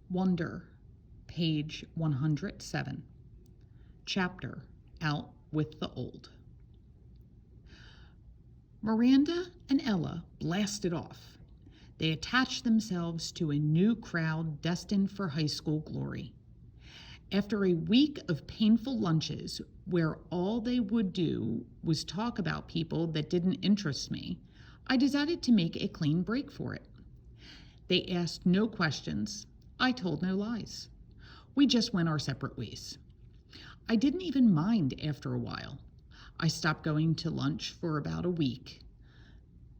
Wonder, page 107. Chapter, Out with the Old. Miranda and Ella blasted off. They attached themselves to a new crowd destined for high school glory. After a week of painful lunches where all they would do was talk about people that didn't interest me, I decided to make a clean break for it. They asked no questions. I told no lies. We just went our separate ways. I didn't even mind after a while. I stopped going to lunch for about a week.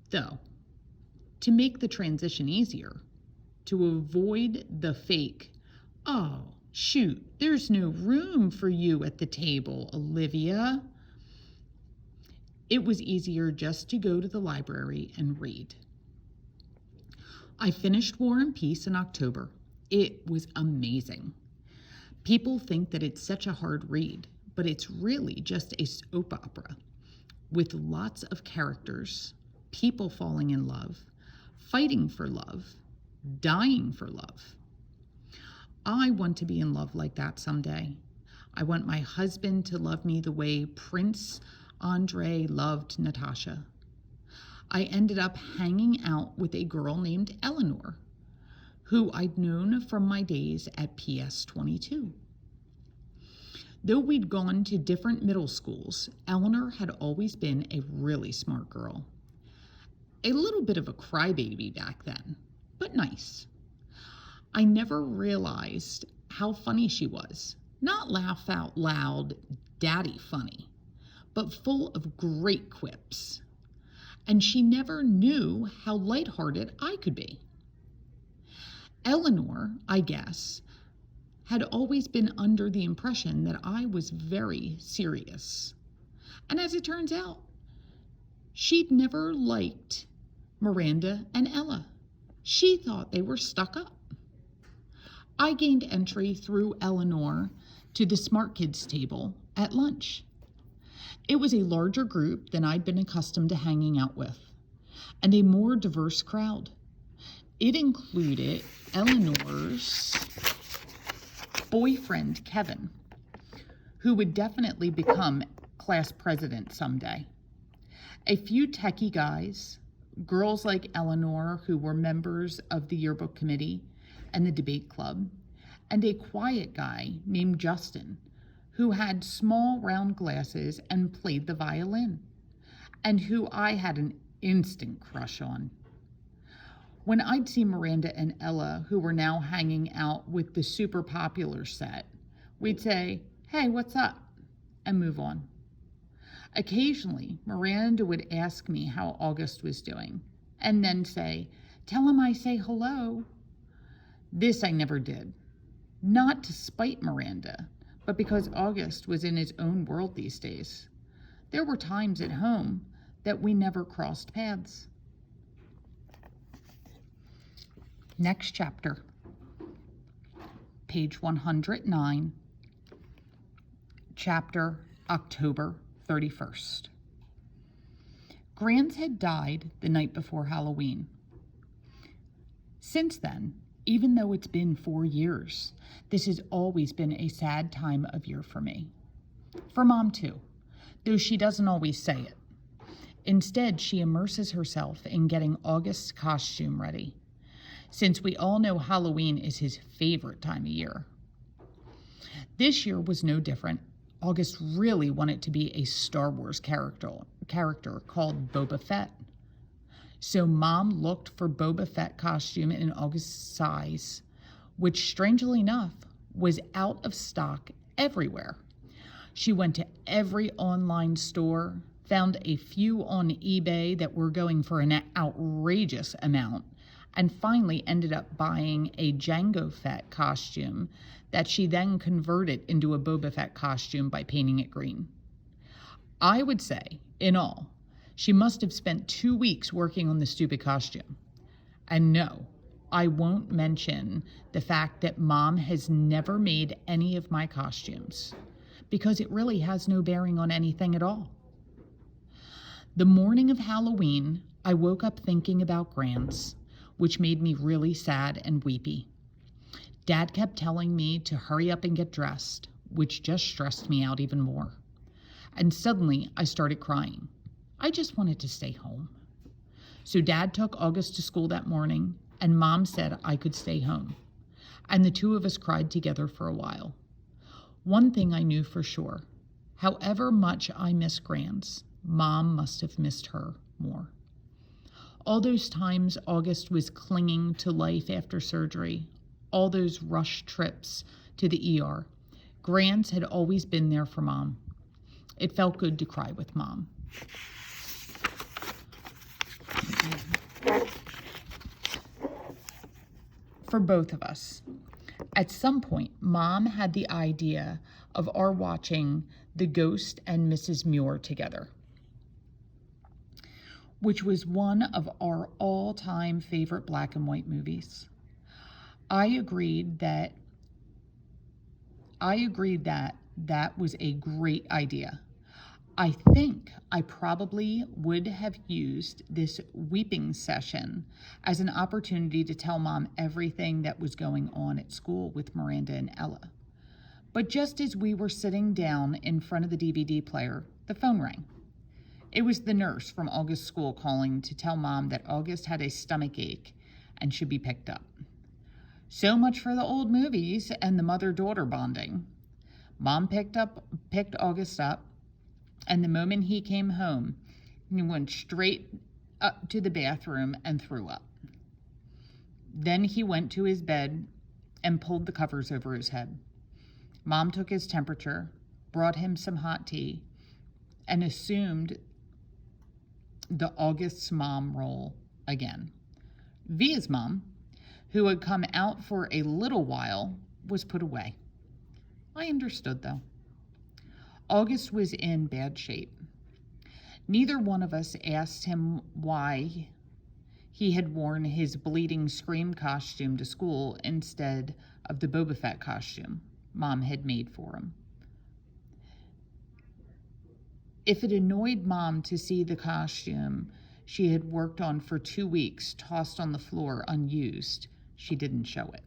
Though, to make the transition easier, to avoid the fake, "Oh, shoot, there's no room for you at the table, Olivia," it was easier just to go to the library and read. I finished War and Peace in October. It was amazing. People think that it's such a hard read, but it's really just a soap opera with lots of characters, people falling in love, fighting for love, dying for love. I want to be in love like that someday. I want my husband to love me the way Prince Andrei loved Natasha. I ended up hanging out with a girl named Eleanor, who I'd known from my days at PS 22. Though we'd gone to different middle schools, Eleanor had always been a really smart girl. A little bit of a crybaby back then, but nice. I never realized how funny she was. Not laugh out loud, daddy funny, but full of great quips. And she never knew how lighthearted I could be. Eleanor, I guess, had always been under the impression that I was very serious. And as it turns out, she'd never liked Miranda and Ella. She thought they were stuck up. I gained entry through Eleanor to the smart kids table at lunch. It was a larger group than I'd been accustomed to hanging out with, and a more diverse crowd. It included Eleanor's boyfriend, Kevin, who would definitely become class president someday. A few techie guys, girls like Eleanor who were members of the yearbook committee and the debate club, and a quiet guy named Justin who had small round glasses and played the violin, and who I had an instant crush on. When I'd see Miranda and Ella, who were now hanging out with the super popular set, we'd say, "Hey, what's up?" and move on. Occasionally, Miranda would ask me how August was doing, and then say, "Tell him I say hello." This I never did. Not to spite Miranda, but because August was in his own world these days. There were times at home that we never crossed paths. Next chapter, page 109, chapter October 31st. Grants had died the night before Halloween. Since then, even though it's been 4 years, this has always been a sad time of year for me. For Mom, too, though she doesn't always say it. Instead, she immerses herself in getting August's costume ready, since we all know Halloween is his favorite time of year. This year was no different. August really wanted to be a Star Wars character called Boba Fett. So Mom looked for Boba Fett costume in August's size, which strangely enough was out of stock everywhere. She went to every online store, found a few on eBay that were going for an outrageous amount, and finally ended up buying a Jango Fett costume that she then converted into a Boba Fett costume by painting it green. I would say, in all, she must have spent 2 weeks working on the stupid costume. And no, I won't mention the fact that Mom has never made any of my costumes, because it really has no bearing on anything at all. The morning of Halloween, I woke up thinking about Grants, which made me really sad and weepy. Dad kept telling me to hurry up and get dressed, which just stressed me out even more. And suddenly I started crying. I just wanted to stay home. So Dad took August to school that morning, and Mom said I could stay home. And the two of us cried together for a while. One thing I knew for sure: however much I miss Grants, Mom must have missed her more. All those times August was clinging to life after surgery, all those rushed trips to the ER, Grants had always been there for Mom. It felt good to cry with Mom. For both of us. At some point, Mom had the idea of our watching The Ghost and Mrs. Muir together, which was one of our all-time favorite black and white movies. I agreed that that was a great idea. I think I probably would have used this weeping session as an opportunity to tell Mom everything that was going on at school with Miranda and Ella. But just as we were sitting down in front of the DVD player, the phone rang. It was the nurse from August's school calling to tell Mom that August had a stomach ache and should be picked up. So much for the old movies and the mother-daughter bonding. Mom picked August up, and the moment he came home, he went straight up to the bathroom and threw up. Then he went to his bed and pulled the covers over his head. Mom took his temperature, brought him some hot tea, and assumed the August's mom role again. Via's mom, who had come out for a little while, was put away. I understood, though. August was in bad shape. Neither one of us asked him why he had worn his bleeding Scream costume to school instead of the Boba Fett costume Mom had made for him. If it annoyed Mom to see the costume she had worked on for 2 weeks tossed on the floor unused, she didn't show it.